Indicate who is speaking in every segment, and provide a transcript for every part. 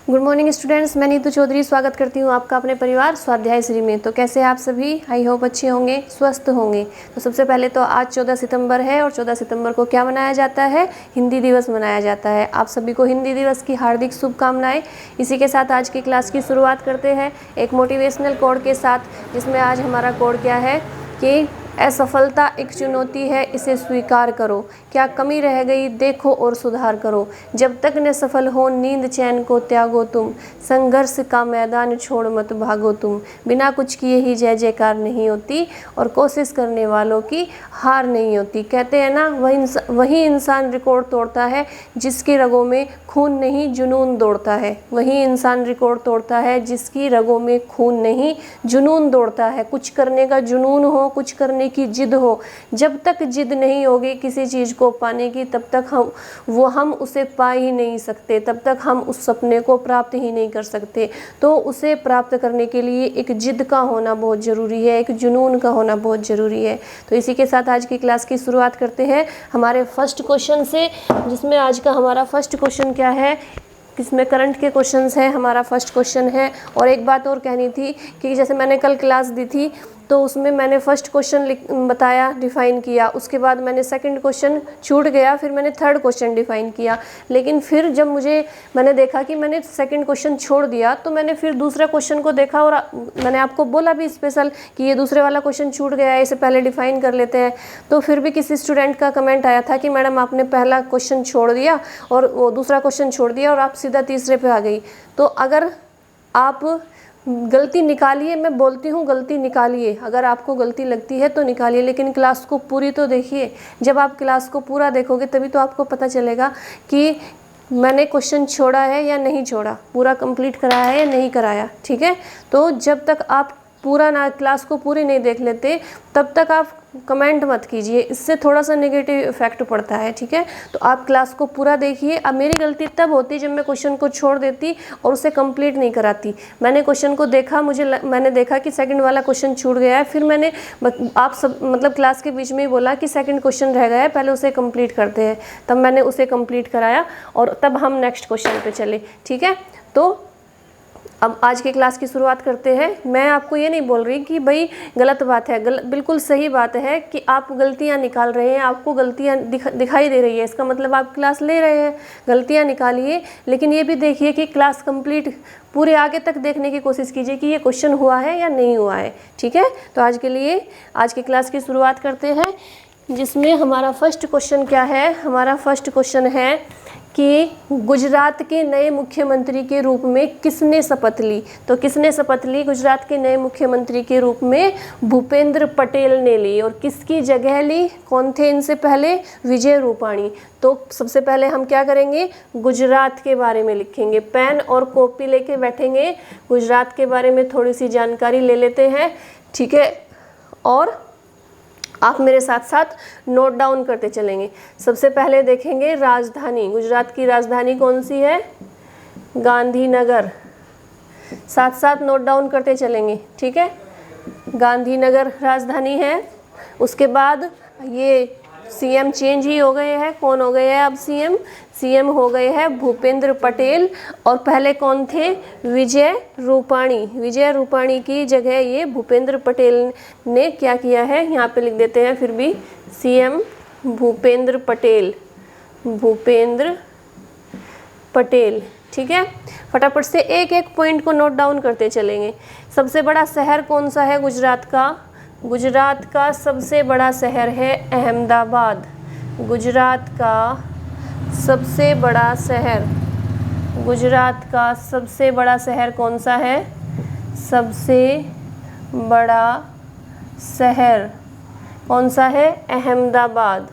Speaker 1: Good morning students, मैं नीतू चौधरी स्वागत करती हूँ आपका अपने परिवार स्वाध्याय श्री में। तो कैसे हैं आप सभी? आई होप अच्छे होंगे, स्वस्थ होंगे। तो सबसे पहले तो आज 14 सितंबर है और 14 सितंबर को क्या मनाया जाता है? हिंदी दिवस मनाया जाता है। आप सभी को हिंदी दिवस की हार्दिक शुभकामनाएं। इसी के साथ आज की क्लास की शुरुआत करते हैं एक मोटिवेशनल कोड के साथ, जिसमें आज हमारा कोड क्या है कि असफलता एक चुनौती है, इसे स्वीकार करो। क्या कमी रह गई देखो और सुधार करो। जब तक न सफल हो नींद चैन को त्यागो तुम। संघर्ष का मैदान छोड़ मत भागो तुम। बिना कुछ किए ही जय जयकार नहीं होती और कोशिश करने वालों की हार नहीं होती। कहते हैं ना, वही इंसान रिकॉर्ड तोड़ता है जिसकी रगों में खून नहीं जुनून दौड़ता है। वही इंसान रिकॉर्ड तोड़ता है जिसकी रगों में खून नहीं जुनून दौड़ता है। कुछ करने का जुनून हो, कुछ करने की जिद हो। जब तक जिद नहीं होगी किसी चीज़ को पाने की, तब तक हम उसे पा ही नहीं सकते, तब तक हम उस सपने को प्राप्त ही नहीं कर सकते। तो उसे प्राप्त करने के लिए एक जिद का होना बहुत ज़रूरी है, एक जुनून का होना बहुत ज़रूरी है। तो इसी के साथ आज की क्लास की शुरुआत करते हैं हमारे फर्स्ट क्वेश्चन से, जिसमें आज का हमारा फर्स्ट क्वेश्चन क्या है, किसमें करंट के क्वेश्चंस है। हमारा फर्स्ट क्वेश्चन है। और एक बात और कहनी थी कि जैसे मैंने कल क्लास दी थी तो उसमें मैंने फर्स्ट क्वेश्चन बताया, डिफ़ाइन किया, उसके बाद मैंने सेकंड क्वेश्चन छूट गया, फिर मैंने थर्ड क्वेश्चन डिफ़ाइन किया। लेकिन फिर जब मैंने देखा कि मैंने सेकंड क्वेश्चन छोड़ दिया, तो मैंने फिर दूसरा क्वेश्चन को देखा और मैंने आपको बोला भी स्पेशल कि ये दूसरे वाला क्वेश्चन छूट गया है, इसे पहले डिफ़ाइन कर लेते हैं। तो फिर भी किसी स्टूडेंट का कमेंट आया था कि मैडम आपने पहला क्वेश्चन छोड़ दिया और वो दूसरा क्वेश्चन छोड़ दिया और आप सीधा तीसरे पे आ गई। तो अगर आप गलती निकालिए, मैं बोलती हूँ गलती निकालिए, अगर आपको गलती लगती है तो निकालिए, लेकिन क्लास को पूरी तो देखिए। जब आप क्लास को पूरा देखोगे तभी तो आपको पता चलेगा कि मैंने क्वेश्चन छोड़ा है या नहीं छोड़ा, पूरा कंप्लीट कराया है या नहीं कराया। ठीक है, तो जब तक आप पूरा ना क्लास को पूरी नहीं देख लेते तब तक आप कमेंट मत कीजिए, इससे थोड़ा सा नेगेटिव इफेक्ट पड़ता है। ठीक है, तो आप क्लास को पूरा देखिए। अब मेरी गलती तब होती जब मैं क्वेश्चन को छोड़ देती और उसे कंप्लीट नहीं कराती। मैंने क्वेश्चन को देखा, मैंने देखा कि सेकंड वाला क्वेश्चन छूट गया है, फिर मैंने आप सब क्लास के बीच में ही बोला कि सेकंड क्वेश्चन रह गया है, पहले उसे कंप्लीट करते हैं। तब मैंने उसे कंप्लीट कराया और तब हम नेक्स्ट क्वेश्चन पे चले। ठीक है, तो अब आज की क्लास की शुरुआत करते हैं। मैं आपको ये नहीं बोल रही कि भाई गलत बात है, बिल्कुल सही बात है कि आप गलतियां निकाल रहे हैं, आपको गलतियां दिखाई दे रही है, इसका मतलब आप क्लास ले रहे हैं। गलतियां निकालिए, लेकिन ये भी देखिए कि क्लास कंप्लीट पूरे आगे तक देखने की कोशिश कीजिए कि ये क्वेश्चन हुआ है या नहीं हुआ है। ठीक है, तो आज के लिए आज की क्लास की शुरुआत करते हैं, जिसमें हमारा फर्स्ट क्वेश्चन क्या है। हमारा फर्स्ट क्वेश्चन है कि गुजरात के नए मुख्यमंत्री के रूप में किसने शपथ ली? तो किसने शपथ ली गुजरात के नए मुख्यमंत्री के रूप में? भूपेंद्र पटेल ने ली। और किसकी जगह ली? कौन थे इनसे पहले? विजय रूपाणी। तो सबसे पहले हम क्या करेंगे? गुजरात के बारे में लिखेंगे, पेन और कॉपी लेके बैठेंगे, गुजरात के बारे में थोड़ी सी जानकारी ले लेते हैं। ठीक है, और आप मेरे साथ साथ नोट डाउन करते चलेंगे। सबसे पहले देखेंगे राजधानी। गुजरात की राजधानी कौन सी है? गांधीनगर। साथ साथ नोट डाउन करते चलेंगे। ठीक है, गांधीनगर राजधानी है। उसके बाद ये सीएम चेंज ही हो गए हैं। कौन हो गए हैं अब सीएम? सीएम हो गए हैं भूपेंद्र पटेल। और पहले कौन थे? विजय रूपाणी। विजय रूपाणी की जगह ये भूपेंद्र पटेल ने क्या किया है, यहाँ पे लिख देते हैं फिर भी, सीएम भूपेंद्र पटेल। भूपेंद्र पटेल। ठीक है, फटाफट से एक एक पॉइंट को नोट डाउन करते चलेंगे। सबसे बड़ा शहर कौन सा है गुजरात का? गुजरात का सबसे बड़ा शहर है अहमदाबाद। गुजरात का सबसे बड़ा शहर, गुजरात का सबसे बड़ा शहर कौन सा है? सबसे बड़ा शहर कौन सा है? अहमदाबाद।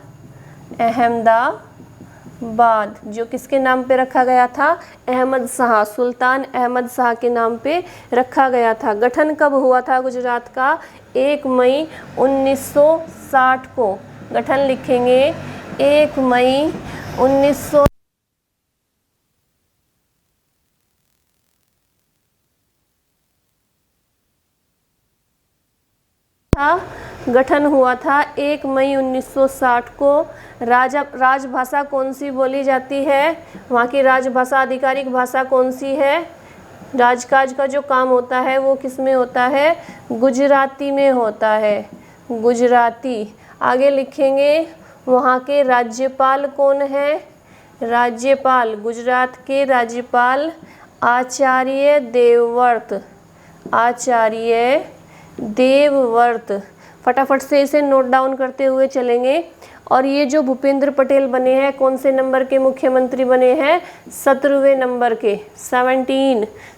Speaker 1: अहमदाबाद जो किसके नाम पे रखा गया था? अहमद शाह, सुल्तान अहमद शाह के नाम पे रखा गया था। गठन कब हुआ था गुजरात का? 1 मई 1960 को। गठन लिखेंगे 1 मई 1900 था गठन हुआ था 1 मई 1960 को। राजभाषा कौन सी बोली जाती है? वहाँ की राजभाषा, आधिकारिक भाषा कौन सी है? राजकाज का जो काम होता है वो किस में होता है? गुजराती में होता है, गुजराती। आगे लिखेंगे वहाँ के राज्यपाल कौन है? राज्यपाल, गुजरात के राज्यपाल आचार्य देवव्रत, आचार्य देवव्रत। फटाफट से इसे नोट डाउन करते हुए चलेंगे। और ये जो भूपेंद्र पटेल बने हैं, कौन से नंबर के मुख्यमंत्री बने हैं? 17वें नंबर के,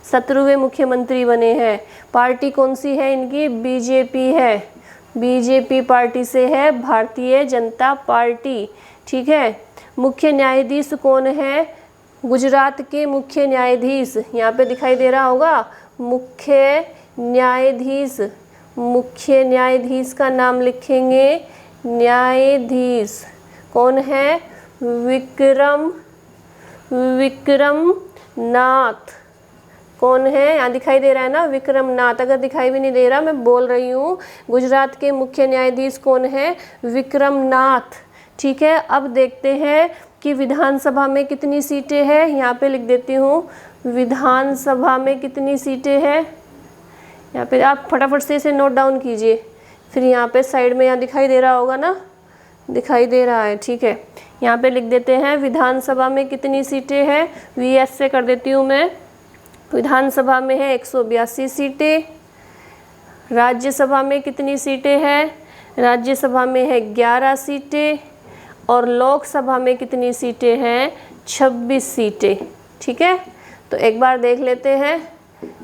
Speaker 1: 17वें मुख्यमंत्री बने हैं। पार्टी कौन सी है इनकी? बीजेपी है, बीजेपी पार्टी से है, भारतीय जनता पार्टी। ठीक है। मुख्य न्यायाधीश कौन है? गुजरात के मुख्य न्यायाधीश, यहाँ पे दिखाई दे रहा होगा, मुख्य न्यायाधीश। मुख्य न्यायाधीश का नाम लिखेंगे, न्यायाधीश कौन है? विक्रम नाथ। कौन है? यहाँ दिखाई दे रहा है ना, विक्रम नाथ। अगर दिखाई भी नहीं दे रहा, मैं बोल रही हूँ, गुजरात के मुख्य न्यायाधीश कौन है? विक्रम नाथ। ठीक है। अब देखते हैं कि विधानसभा में कितनी सीटें हैं। यहाँ पे लिख देती हूँ, विधानसभा में कितनी सीटें हैं। यहाँ पे आप फटाफट से इसे नोट डाउन कीजिए। फिर यहाँ पे साइड में यहाँ दिखाई दे रहा होगा ना, दिखाई दे रहा है। ठीक है। यहाँ पे लिख देते हैं विधानसभा में कितनी सीटें हैं। VS से कर देती हूँ मैं। विधानसभा में है 182 सीटें। राज्यसभा में कितनी सीटें हैं? राज्यसभा में है 11 सीटें। और लोकसभा में कितनी सीटें हैं? 26 सीटें। ठीक है। तो एक बार देख लेते हैं।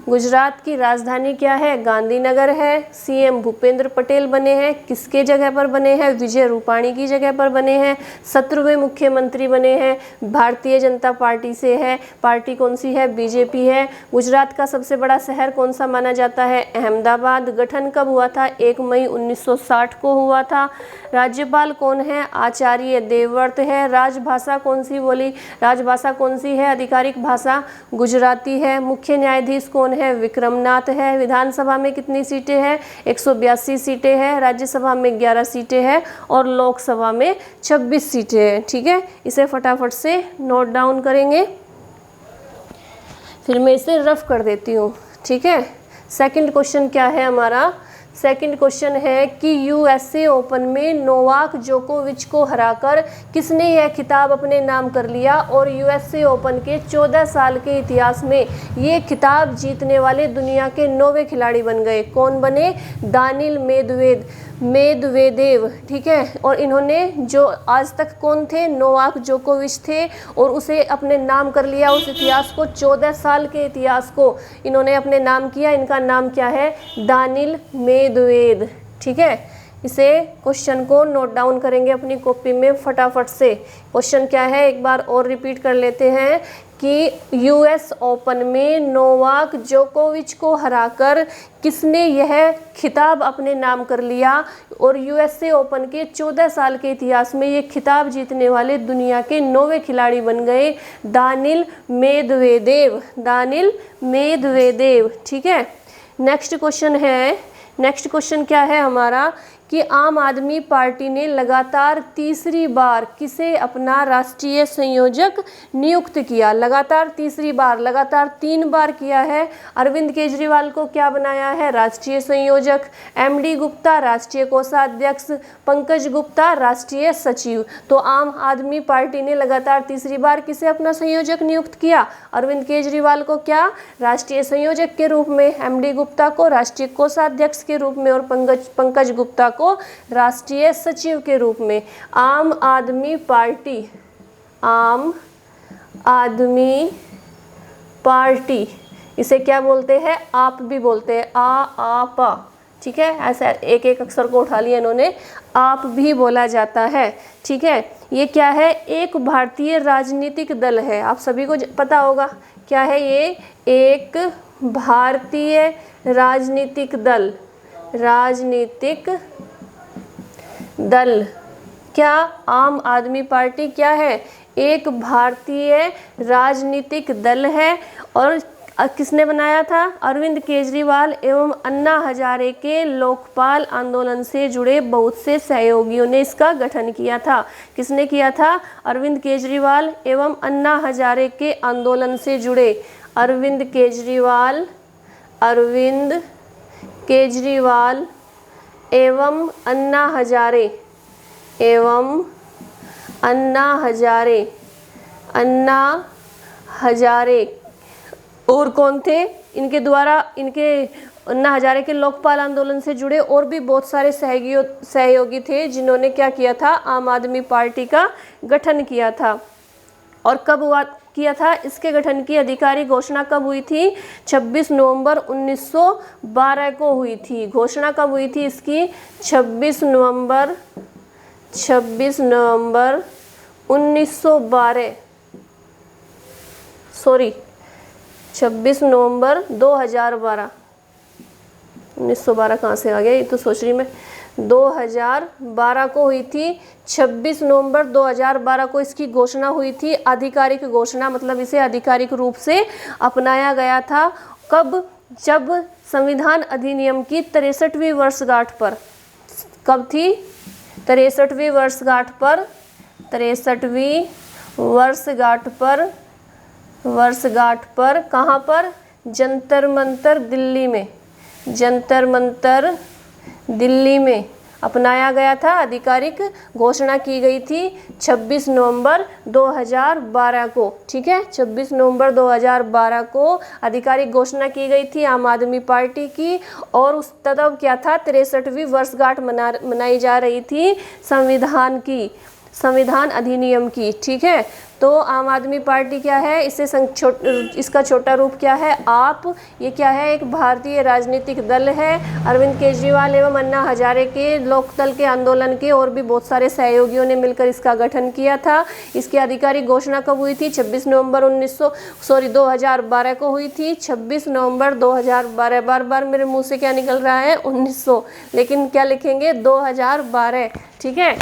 Speaker 1: गुजरात की राजधानी क्या है? गांधीनगर है। CM भूपेंद्र पटेल बने हैं। किसके जगह पर बने हैं? विजय रूपाणी की जगह पर बने हैं। 17वें मुख्यमंत्री बने हैं, भारतीय जनता पार्टी से है। पार्टी कौन सी है? बीजेपी है। गुजरात का सबसे बड़ा शहर कौन सा माना जाता है? अहमदाबाद। गठन कब हुआ था? 1 मई 1960 को हुआ था। राज्यपाल कौन है? आचार्य देवव्रत है। राजभाषा कौन सी बोली? राजभाषा कौन सी है? आधिकारिक भाषा गुजराती है। मुख्य न्यायाधीश कौन है? विक्रमनाथ है। विधानसभा में कितनी सीटें हैं? 182 सीटें हैं। राज्यसभा में 11 सीटें हैं और लोकसभा में 26 सीटें हैं। ठीक है। इसे फटाफट से नोट डाउन करेंगे, फिर मैं इसे रफ कर देती हूँ। ठीक है। सेकंड क्वेश्चन क्या है हमारा? सेकंड क्वेश्चन है कि USA ओपन में नोवाक जोकोविच को हराकर किसने यह खिताब अपने नाम कर लिया? और USA ओपन के 14 साल के इतिहास में ये खिताब जीतने वाले दुनिया के 9वें खिलाड़ी बन गए। कौन बने? Daniil Medvedev. ठीक है। और इन्होंने जो आज तक कौन थे? नोवाक जोकोविच थे, और उसे अपने नाम कर लिया। उस इतिहास को, 14 साल के इतिहास को इन्होंने अपने नाम किया। इनका नाम क्या है? Daniil Medvedev. ठीक है। इसे क्वेश्चन को नोट डाउन करेंगे अपनी कॉपी में फटाफट से। क्वेश्चन क्या है एक बार और रिपीट कर लेते हैं कि US ओपन में नोवाक जोकोविच को हराकर किसने यह खिताब अपने नाम कर लिया? और USA ओपन के 14 साल के इतिहास में ये खिताब जीतने वाले दुनिया के 9वें खिलाड़ी बन गए, दानिल मेदवेदेव। Daniil Medvedev. ठीक है। नेक्स्ट क्वेश्चन क्या है हमारा कि आम आदमी पार्टी ने लगातार तीसरी बार किसे अपना राष्ट्रीय संयोजक नियुक्त किया? लगातार तीसरी बार, लगातार 3 बार किया है। अरविंद केजरीवाल को क्या बनाया है? राष्ट्रीय संयोजक। MD गुप्ता राष्ट्रीय कोषाध्यक्ष, पंकज गुप्ता राष्ट्रीय सचिव। तो आम आदमी पार्टी ने लगातार तीसरी बार किसे अपना संयोजक नियुक्त किया? अरविंद केजरीवाल को क्या? राष्ट्रीय संयोजक के रूप में, MD गुप्ता को राष्ट्रीय कोषाध्यक्ष के रूप में और पंकज गुप्ता को राष्ट्रीय सचिव के रूप में। आम आदमी पार्टी इसे क्या बोलते हैं? आप भी बोलते हैं, आपा। ठीक है। ऐसा एक एक अक्षर को उठा लिया इन्होंने, आप भी बोला जाता है। ठीक है। ये क्या है? एक भारतीय राजनीतिक दल है। आप सभी को पता होगा क्या है ये? एक भारतीय राजनीतिक दल। क्या आम आदमी पार्टी क्या है? एक भारतीय राजनीतिक दल है। और किसने बनाया था? अरविंद केजरीवाल एवं अन्ना हजारे के लोकपाल आंदोलन से जुड़े बहुत से सहयोगियों ने इसका गठन किया था। किसने किया था? अरविंद केजरीवाल एवं अन्ना हजारे के आंदोलन से जुड़े अरविंद केजरीवाल एवं अन्ना हजारे और कौन थे? इनके द्वारा अन्ना हजारे के लोकपाल आंदोलन से जुड़े और भी बहुत सारे सहयोगी थे जिन्होंने क्या किया था? आम आदमी पार्टी का गठन किया था। और कब किया था? इसके गठन की आधिकारिक घोषणा कब हुई थी? 26 नवंबर 1912 को हुई थी। घोषणा कब हुई थी इसकी? 26 नवंबर 1912 सॉरी 26 नवंबर 2012। 1912 कहाँ से आ गया? ये तो सोच रही मैं। 2012 को हुई थी। 26 नवंबर 2012 को इसकी घोषणा हुई थी। आधिकारिक घोषणा मतलब इसे आधिकारिक रूप से अपनाया गया था। कब? जब संविधान अधिनियम की 63वीं वर्षगांठ पर। कब थी? 63वीं वर्षगांठ पर। 63वीं वर्षगांठ पर कहाँ पर? जंतर मंतर दिल्ली में। जंतर मंतर दिल्ली में अपनाया गया था। आधिकारिक घोषणा की गई थी 26 नवंबर 2012 को। ठीक है, 26 नवंबर 2012 को आधिकारिक घोषणा की गई थी आम आदमी पार्टी की। और उस तब क्या था? 63वीं वर्षगांठ मनाई जा रही थी संविधान अधिनियम की। ठीक है, तो आम आदमी पार्टी क्या है? इसका छोटा रूप क्या है? आप। ये क्या है? एक भारतीय राजनीतिक दल है। अरविंद केजरीवाल एवं अन्ना हजारे के लोकदल के आंदोलन के और भी बहुत सारे सहयोगियों ने मिलकर इसका गठन किया था। इसकी आधिकारिक घोषणा कब हुई थी? 26 नवंबर 2012 को हुई थी। 26 नवंबर 2012। बार बार मेरे मुंह से क्या निकल रहा है? 1900, लेकिन क्या लिखेंगे? 2012। ठीक है,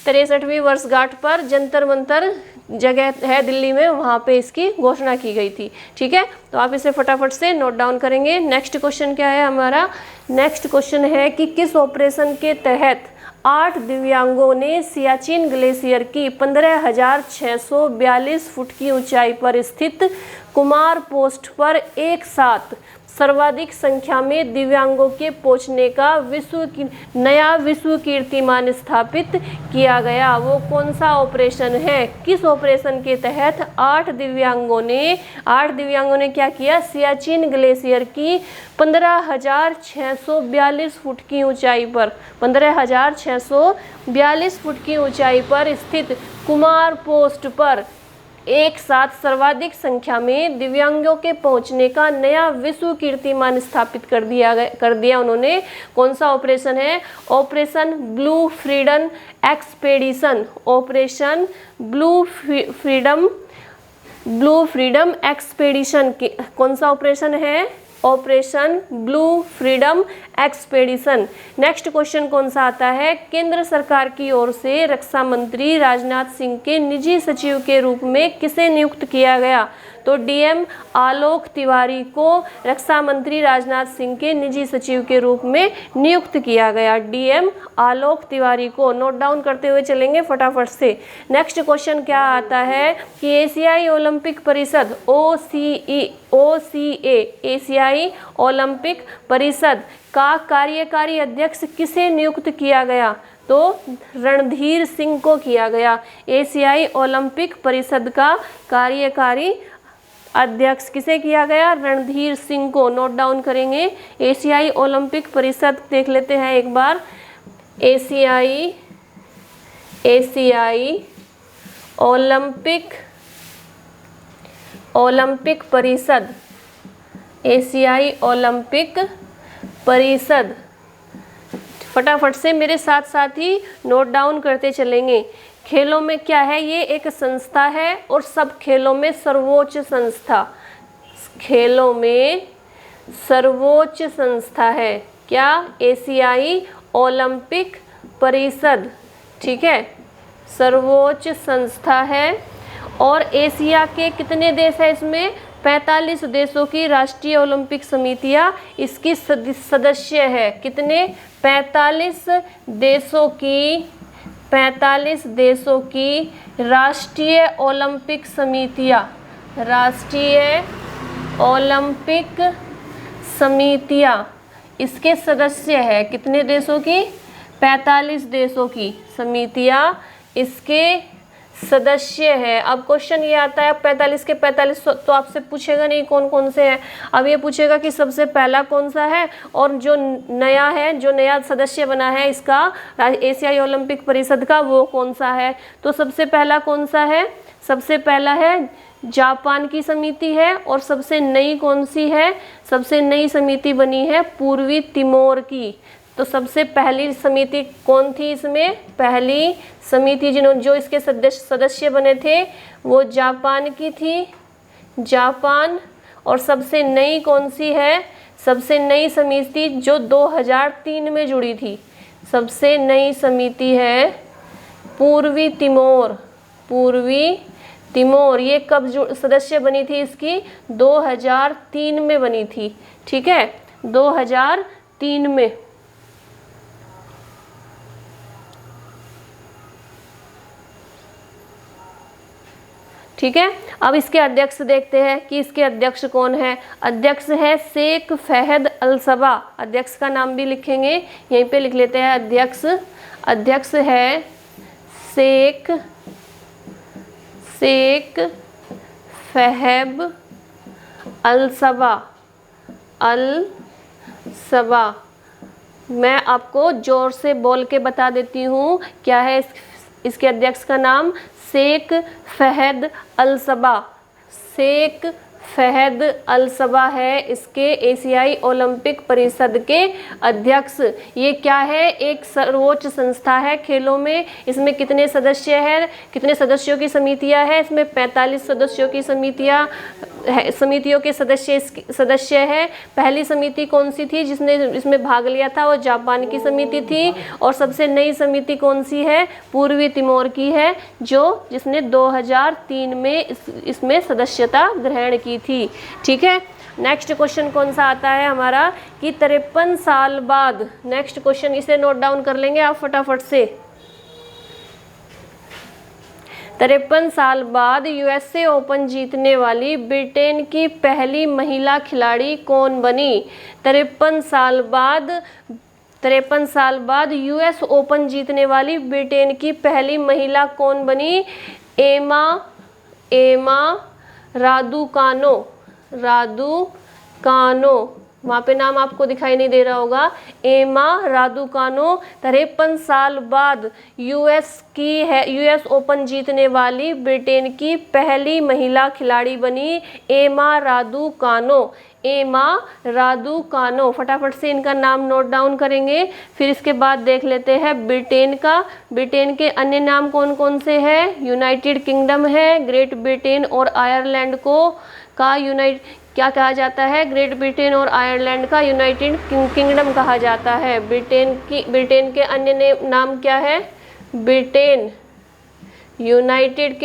Speaker 1: 63वीं वर्षगांठ पर जंतर मंतर जगह है दिल्ली में, वहाँ पे इसकी घोषणा की गई थी। ठीक है, तो आप इसे फटाफट से नोट डाउन करेंगे। नेक्स्ट क्वेश्चन क्या है हमारा? नेक्स्ट क्वेश्चन है कि किस ऑपरेशन के तहत 8 दिव्यांगों ने सियाचिन ग्लेशियर की 15,642 फुट की ऊंचाई पर स्थित कुमार पोस्ट पर एक साथ सर्वाधिक संख्या में दिव्यांगों के पहुंचने का नया विश्व कीर्तिमान स्थापित किया गया? वो कौन सा ऑपरेशन है? किस ऑपरेशन के तहत 8 दिव्यांगों ने क्या किया? सियाचिन ग्लेशियर की 15,642 फुट की ऊंचाई पर 15,642 फुट की ऊंचाई पर स्थित कुमार पोस्ट पर एक साथ सर्वाधिक संख्या में दिव्यांगों के पहुंचने का नया विश्व कीर्तिमान स्थापित कर दिया उन्होंने। कौन सा ऑपरेशन है? Operation blue freedom expedition. Operation blue freedom expedition कौन सा ऑपरेशन है? Operation blue freedom expedition. Next question कौन सा आता है? केंद्र सरकार की ओर से रक्षा मंत्री राजनाथ सिंह के निजी सचिव के रूप में किसे नियुक्त किया गया? तो डीएम आलोक तिवारी को रक्षा मंत्री राजनाथ सिंह के निजी सचिव के रूप में नियुक्त किया गया। डीएम आलोक तिवारी को नोट डाउन करते हुए चलेंगे फटाफट से। नेक्स्ट क्वेश्चन क्या आता है कि एशियाई ओलंपिक परिषद OCA एशियाई ओलंपिक परिषद का कार्यकारी अध्यक्ष किसे नियुक्त किया गया? तो रणधीर सिंह को किया गया। एशियाई ओलंपिक परिषद का कार्यकारी अध्यक्ष किसे किया गया? रणधीर सिंह को। नोट डाउन करेंगे। एशियाई ओलंपिक परिषद देख लेते हैं एक बार। एशियाई ओलंपिक परिषद। एशियाई ओलंपिक परिषद फटाफट से मेरे साथ साथ ही नोट डाउन करते चलेंगे। खेलों में क्या है? ये एक संस्था है और सब खेलों में सर्वोच्च संस्था। खेलों में सर्वोच्च संस्था है क्या? एशियाई ओलंपिक परिषद। ठीक है, सर्वोच्च संस्था है। और एशिया के कितने देश है इसमें? 45 देशों की राष्ट्रीय ओलंपिक समितियां इसकी सदस्य है। कितने? 45 देशों की राष्ट्रीय ओलंपिक समितियां, राष्ट्रीय ओलंपिक समितियां इसके सदस्य है। कितने देशों की? 45 देशों की समितियां इसके सदस्य है। अब क्वेश्चन ये आता है 45 के 45 तो आपसे पूछेगा नहीं कौन कौन से हैं, अब ये पूछेगा कि सबसे पहला कौन सा है और जो नया है, जो नया सदस्य बना है इसका एशियाई ओलंपिक परिषद का, वो कौन सा है। तो सबसे पहला कौन सा है? सबसे पहला है जापान की समिति है। और सबसे नई कौन सी है? सबसे नई समिति बनी है पूर्वी तिमोर की। तो सबसे पहली समिति कौन थी इसमें? पहली समिति जो इसके सदस्य बने थे वो जापान की थी, जापान। और सबसे नई कौन सी है? सबसे नई समिति जो 2003 में जुड़ी थी, सबसे नई समिति है पूर्वी तिमोर। पूर्वी तिमोर ये कब सदस्य बनी थी इसकी? 2003 में बनी थी। ठीक है, 2003 में। ठीक है, अब इसके अध्यक्ष देखते हैं कि इसके अध्यक्ष कौन है। अध्यक्ष है शेख फहद अल सबा। अध्यक्ष का नाम भी लिखेंगे, यहीं पे लिख लेते हैं अध्यक्ष। अध्यक्ष है शेख फहद अल सबा। मैं आपको जोर से बोल के बता देती हूँ क्या है इसके अध्यक्ष का नाम। शेख फहद अल सबा। शेख फहद अल सबा है इसके एशियाई ओलंपिक परिषद के अध्यक्ष। ये क्या है? एक सर्वोच्च संस्था है खेलों में। इसमें कितने सदस्य हैं? कितने सदस्यों की समितियां हैं? इसमें 45 सदस्यों की समितियों के सदस्य है। पहली समिति कौन सी थी जिसने इसमें भाग लिया था? वो जापान की समिति थी। और सबसे नई समिति कौन सी है? पूर्वी तिमोर की है, जिसने 2003 में इसमें सदस्यता ग्रहण की थी। ठीक है, नेक्स्ट क्वेश्चन कौन सा आता है हमारा कि 53 साल बाद। नेक्स्ट क्वेश्चन इसे नोट डाउन कर लेंगे आप फटाफट से। 53 साल बाद यूएसए ओपन जीतने वाली ब्रिटेन की पहली महिला खिलाड़ी कौन बनी? 53 साल बाद यूएस ओपन जीतने वाली ब्रिटेन की पहली महिला कौन बनी? एमा रादुकानो। वहाँ पे नाम आपको दिखाई नहीं दे रहा होगा। एमा रादुकानो 53 साल बाद यूएस ओपन जीतने वाली ब्रिटेन की पहली महिला खिलाड़ी बनी। एमा रादुकानो। फटाफट से इनका नाम नोट डाउन करेंगे। फिर इसके बाद देख लेते हैं ब्रिटेन का। ब्रिटेन के अन्य नाम कौन कौन से हैं? यूनाइटेड किंगडम है। ग्रेट ब्रिटेन और आयरलैंड का क्या कहा जाता है? ग्रेट ब्रिटेन और आयरलैंड का यूनाइटेड किंगडम कहा जाता है। ब्रिटेन के अन्य नाम क्या है? Britain, United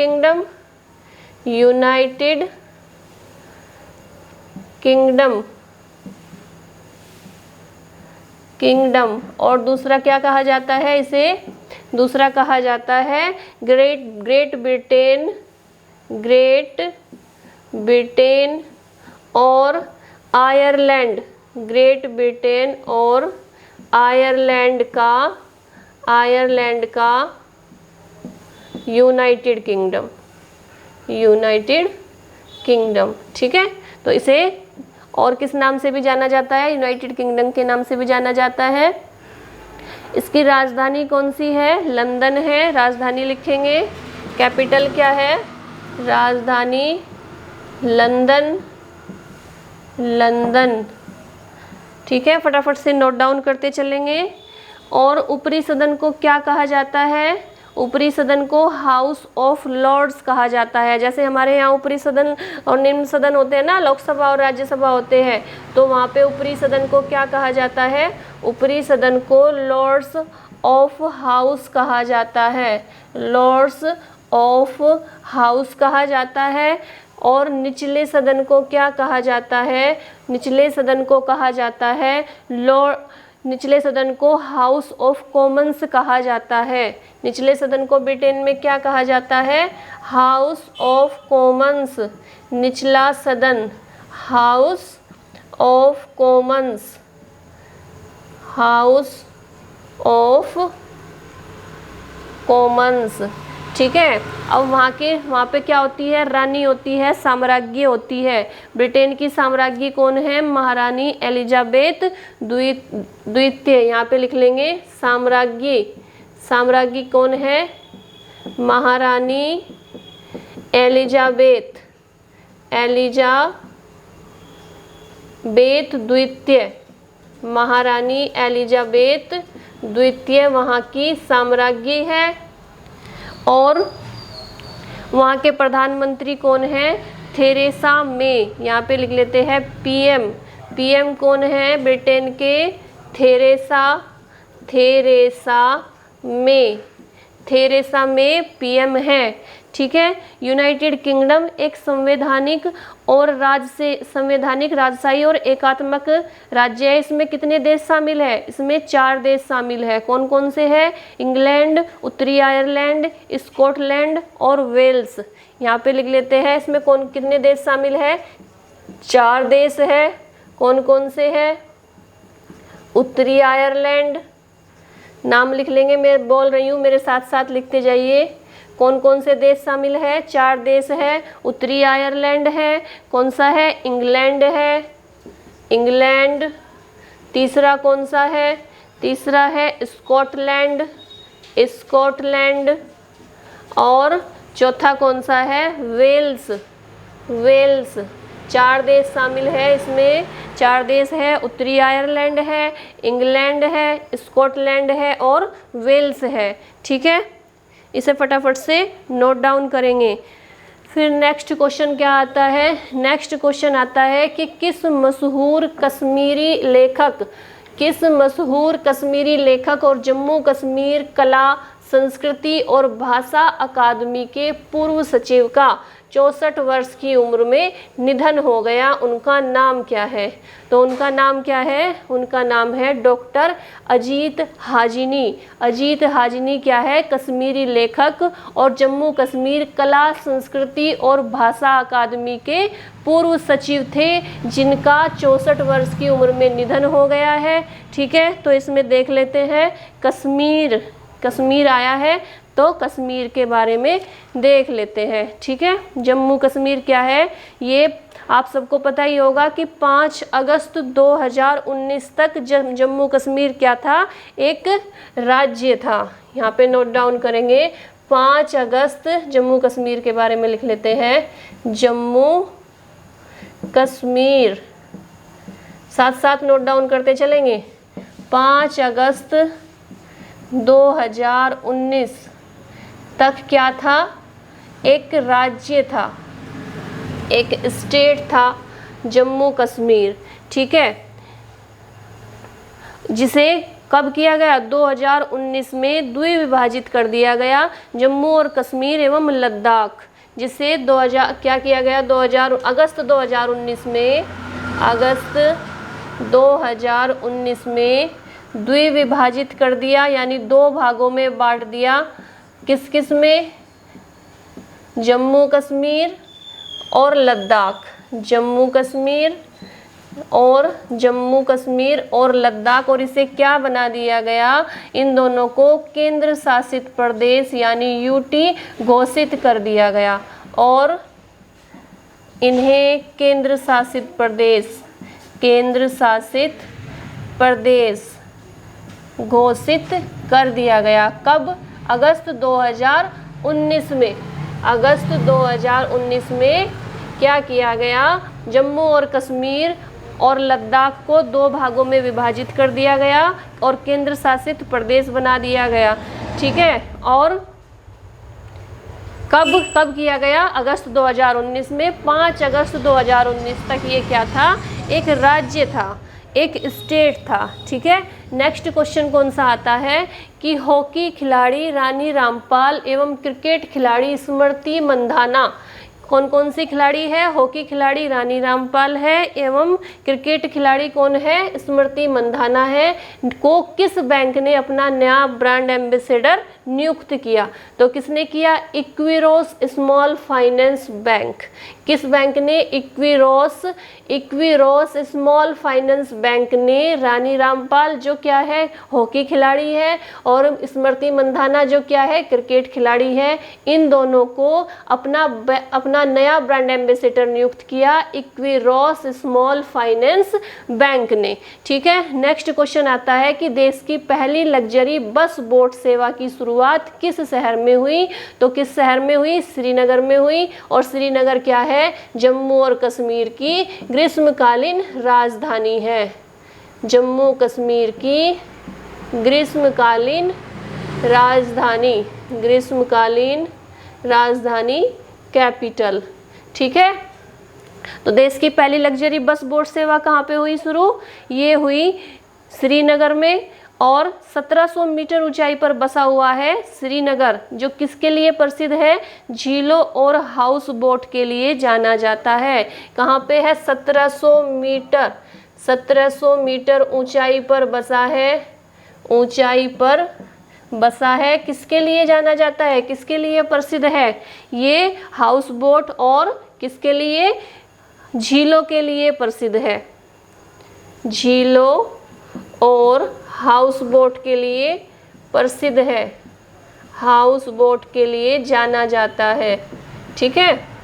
Speaker 1: kingdom. और दूसरा क्या कहा जाता है इसे? दूसरा कहा जाता है ग्रेट ब्रिटेन और आयरलैंड। ग्रेट ब्रिटेन और आयरलैंड का यूनाइटेड किंगडम। ठीक है, तो इसे और किस नाम से भी जाना जाता है? यूनाइटेड किंगडम के नाम से भी जाना जाता है। इसकी राजधानी कौन सी है? लंदन है। राजधानी लिखेंगे। कैपिटल क्या है? राजधानी लंदन। ठीक है, फटाफट से नोट डाउन करते चलेंगे। और ऊपरी सदन को क्या कहा जाता है? ऊपरी सदन को हाउस ऑफ लॉर्ड्स कहा जाता है। जैसे हमारे यहाँ ऊपरी सदन और निम्न सदन होते हैं ना, लोकसभा और राज्यसभा होते हैं, तो वहाँ पे ऊपरी सदन को क्या कहा जाता है? ऊपरी सदन को लॉर्ड्स ऑफ हाउस कहा जाता है। लॉर्ड्स ऑफ हाउस कहा जाता है। और निचले सदन को क्या कहा जाता है? निचले सदन को कहा जाता है निचले सदन को हाउस ऑफ कॉमन्स कहा जाता है। निचले सदन को ब्रिटेन में क्या कहा जाता है? House of Commons. निचला सदन house of Commons, house of Commons. ठीक है। अब वहाँ पे क्या होती है? रानी होती है, साम्राज्ञी होती है। ब्रिटेन की साम्राज्ञी कौन है? महारानी एलिजाबेथ द्वितीय। यहाँ पे लिख लेंगे साम्राज्ञी। साम्राज्ञी कौन है? महारानी एलिजाबेथ द्वितीय। महारानी एलिजाबेथ द्वितीय वहाँ की साम्राज्ञी है। और वहाँ के प्रधानमंत्री कौन है? Theresa May. यहाँ पे लिख लेते हैं पीएम। पीएम कौन है ब्रिटेन के? थेरेसा मे पीएम है। ठीक है। यूनाइटेड किंगडम एक संवैधानिक राजशाही और एकात्मक राज्य है। इसमें कितने देश शामिल है? इसमें 4 देश शामिल है। कौन कौन से हैं? इंग्लैंड, उत्तरी आयरलैंड, स्कॉटलैंड और वेल्स। यहाँ पे लिख लेते हैं इसमें कितने देश शामिल है? 4 देश है। कौन कौन से हैं? उत्तरी आयरलैंड, नाम लिख लेंगे, मैं बोल रही हूँ, मेरे साथ साथ लिखते जाइए। कौन कौन से देश शामिल है? 4 देश है। उत्तरी आयरलैंड है। कौन सा है? इंग्लैंड है, इंग्लैंड। तीसरा कौन सा है? तीसरा है स्कॉटलैंड, स्कॉटलैंड। और चौथा कौन सा है? Wales, Wales. 4 देश शामिल है इसमें। 4 देश है, उत्तरी आयरलैंड है, इंग्लैंड है, स्कॉटलैंड है और वेल्स है। ठीक है। इसे फटाफट से नोट डाउन करेंगे। फिर नेक्स्ट क्वेश्चन क्या आता है? नेक्स्ट क्वेश्चन आता है कि किस मशहूर कश्मीरी लेखक और जम्मू कश्मीर कला, संस्कृति और भाषा अकादमी के पूर्व सचिव का 64 वर्ष की उम्र में निधन हो गया? उनका नाम क्या है? तो उनका नाम क्या है? उनका नाम है डॉक्टर अजीत हाजिनी। अजीत हाजिनी क्या है? कश्मीरी लेखक और जम्मू कश्मीर कला, संस्कृति और भाषा अकादमी के पूर्व सचिव थे, जिनका 64 वर्ष की उम्र में निधन हो गया है। ठीक है। तो इसमें देख लेते हैं कश्मीर आया है तो कश्मीर के बारे में देख लेते हैं। ठीक है। जम्मू कश्मीर क्या है? ये आप सबको पता ही होगा कि 5 अगस्त 2019 तक जम्मू कश्मीर क्या था? एक राज्य था। यहाँ पे नोट डाउन करेंगे 5 अगस्त जम्मू कश्मीर के बारे में लिख लेते हैं। जम्मू कश्मीर साथ साथ नोट डाउन करते चलेंगे। 5 अगस्त 2019 तक क्या था? एक राज्य था, एक स्टेट था जम्मू कश्मीर। ठीक है। जिसे कब किया गया? 2019 में द्विविभाजित कर दिया गया, जम्मू और कश्मीर एवं लद्दाख। जिसे 2000 क्या किया गया? अगस्त 2019 में द्विविभाजित कर दिया, यानी 2 भागों में बांट दिया। किस किस में? जम्मू कश्मीर और लद्दाख। जम्मू कश्मीर और लद्दाख। और इसे क्या बना दिया गया? इन दोनों को केंद्र शासित प्रदेश यानी यूटी घोषित कर दिया गया और इन्हें केंद्र शासित प्रदेश घोषित कर दिया गया। कब? अगस्त 2019 में। अगस्त 2019 में क्या किया गया? जम्मू और कश्मीर और लद्दाख को 2 भागों में विभाजित कर दिया गया और केंद्र शासित प्रदेश बना दिया गया। ठीक है। और कब किया गया? अगस्त 2019 में। 5 अगस्त 2019 तक ये क्या था? एक राज्य था, एक स्टेट था। ठीक है। नेक्स्ट क्वेश्चन कौन सा आता है कि हॉकी खिलाड़ी रानी रामपाल एवं क्रिकेट खिलाड़ी स्मृति मंधाना कौन कौन सी खिलाड़ी है? हॉकी खिलाड़ी रानी रामपाल है एवं क्रिकेट खिलाड़ी कौन है? स्मृति मंधाना है। को किस बैंक ने अपना नया ब्रांड एम्बेसडर नियुक्त किया? तो किसने किया? इक्विरोस स्मॉल फाइनेंस बैंक। किस बैंक ने? इक्विरोस स्मॉल फाइनेंस बैंक ने रानी रामपाल जो क्या है? हॉकी खिलाड़ी है, और स्मृति मंधाना जो क्या है? क्रिकेट खिलाड़ी है। इन दोनों को अपना नया ब्रांड एम्बेसडर नियुक्त किया इक्विरोस स्मॉल फाइनेंस बैंक ने। ठीक है, नेक्स्ट क्वेश्चन आता है कि देश की पहली लग्जरी बस बोट सेवा की शुरुआत किस शहर में हुई? तो किस शहर में हुई? श्रीनगर में हुई। और श्रीनगर क्या है? जम्मू और कश्मीर की ग्रीष्मकालीन राजधानी है। जम्मू कश्मीर की ग्रीष्मकालीन राजधानी कैपिटल। ठीक है, तो देश की पहली लग्जरी बस बोट सेवा कहाँ पे हुई शुरू? ये हुई श्रीनगर में, और 1700 मीटर ऊंचाई पर बसा हुआ है श्रीनगर, जो किसके लिए प्रसिद्ध है? झीलों और हाउस बोट के लिए जाना जाता है। कहाँ पे है? 1700 मीटर ऊंचाई पर बसा है। किसके लिए जाना जाता है? किसके लिए प्रसिद्ध है? ये हाउस बोट और किसके लिए? झीलों के लिए प्रसिद्ध है। झीलों और हाउस बोट के लिए प्रसिद्ध है। हाउस बोट के लिए जाना जाता है। ठीक है,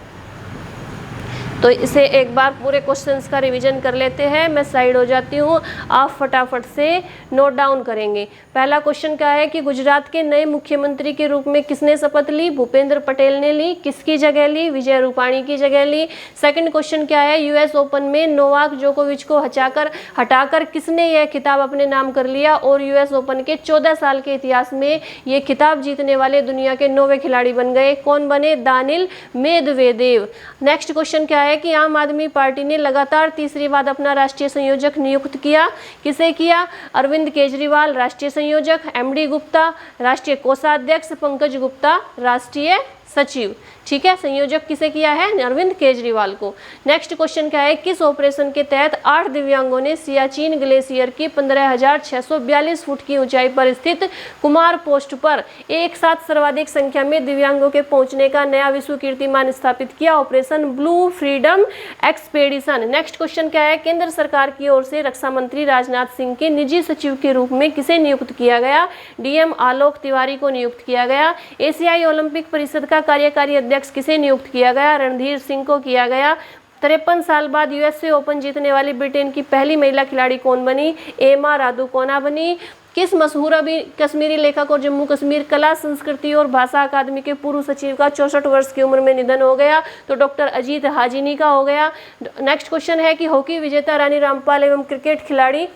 Speaker 1: तो इसे एक बार पूरे क्वेश्चंस का रिवीजन कर लेते हैं। मैं साइड हो जाती हूँ, आप फटाफट से नोट डाउन करेंगे। पहला क्वेश्चन क्या है कि गुजरात के नए मुख्यमंत्री के रूप में किसने शपथ ली? भूपेंद्र पटेल ने ली। किसकी जगह ली? विजय रूपाणी की जगह ली। सेकंड क्वेश्चन क्या है? यूएस ओपन में नोवाक जोकोविच को हटाकर किसने यह खिताब अपने नाम कर लिया? और यूएस ओपन के 14 साल के इतिहास में ये खिताब जीतने वाले दुनिया के 9वें खिलाड़ी बन गए। कौन बने? Daniil Medvedev. नेक्स्ट क्वेश्चन क्या है कि आम आदमी पार्टी ने लगातार तीसरी बार अपना राष्ट्रीय संयोजक नियुक्त किया। किसे किया? अरविंद केजरीवाल राष्ट्रीय संयोजक, एमडी गुप्ता राष्ट्रीय कोषाध्यक्ष, पंकज गुप्ता राष्ट्रीय सचिव। ठीक है, संयोजक किसे किया है? अरविंद केजरीवाल को। नेक्स्ट क्वेश्चन क्या है? किस ऑपरेशन के तहत 8 दिव्यांगों ने सियाचिन ग्लेशियर की 15,642 फुट की ऊंचाई पर स्थित कुमार पोस्ट पर एक साथ सर्वाधिक संख्या में दिव्यांगों के पहुंचने का नया विश्व कीर्तिमान स्थापित किया? Operation blue freedom expedition. Next question क्या है? केंद्र सरकार की ओर से रक्षा मंत्री राजनाथ सिंह के निजी सचिव के रूप में किसे नियुक्त किया गया? डीएम आलोक तिवारी को नियुक्त किया गया। एशियाई ओलंपिक परिषद का कार्यकारी अध्यक्ष किसे नियुक्त किया गया? रणधीर सिंह को किया गया। 53 साल बाद यूएसए ओपन जीतने वाली ब्रिटेन की पहली महिला खिलाड़ी कौन बनी? एमा रादुकोना बनी। किस मशहूर कश्मीरी लेखक और जम्मू कश्मीर कला संस्कृति और भाषा अकादमी के पूर्व सचिव का 64 वर्ष की उम्र में निधन हो गया? तो डॉक्टर अजीत हाजिनी का हो गया। नेक्स्ट क्वेश्चन है कि हॉकी विजेता रानी रामपाल एवं क्रिकेट खिलाड़ी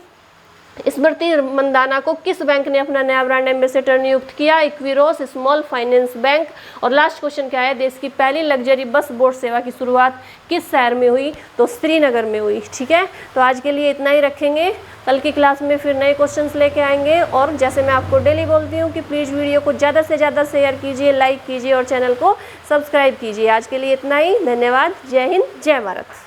Speaker 1: स्मृति मंदाना को किस बैंक ने अपना नया ब्रांड एम्बेसडर नियुक्त किया? इक्विरोस स्मॉल फाइनेंस बैंक। और लास्ट क्वेश्चन क्या है? देश की पहली लग्जरी बस बोट सेवा की शुरुआत किस शहर में हुई? तो श्रीनगर में हुई। ठीक है, तो आज के लिए इतना ही रखेंगे। कल की क्लास में फिर नए क्वेश्चंस लेके आएंगे। और जैसे मैं आपको डेली बोलती हूँ कि प्लीज़ वीडियो को ज़्यादा से ज़्यादा शेयर कीजिए, लाइक कीजिए और चैनल को सब्सक्राइब कीजिए। आज के लिए इतना ही। धन्यवाद। जय हिंद, जय भारत।